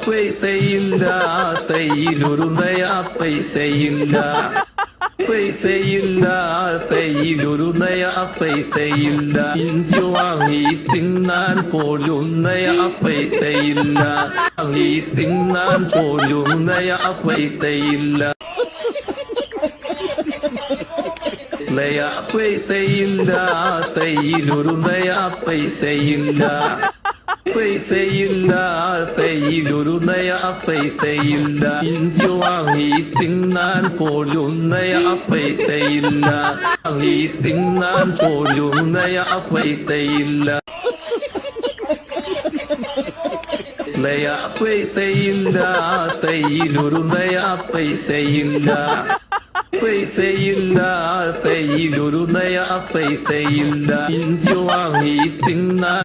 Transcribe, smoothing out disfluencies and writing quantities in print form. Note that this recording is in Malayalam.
പൈസയില്ല തൈയിലൊരു നയാ പൈസയില്ല പൈസയില്ല തൈയിലൊരു നയാ പൈസയില്ല ഇഞ്ചി വാങ്ങി തിന്നാൻ പോലും നയാ പൈസയില്ല വാങ്ങി തിന്നാൻ പോലും നയാ പൈസയില്ല പൈസയില്ല തൈയിലൊരു നയാ പൈസയില്ല പൈസയില്ല തൈയിലൊരു നയാ പൈസയില്ല ഇഞ്ചി വാങ്ങി തിന്നാൻ പോലും നയാ പൈസയില്ല വാങ്ങി തിന്നാൻ പോലും നയാ പൈസയില്ല പൈസയില്ല തൈയിലൊരു നയാ പൈസയില്ല പൈസയില്ല തൈയിലൊരു നയാ പൈസയില്ല ഇഞ്ചി വാങ്ങി തിന്നാൻ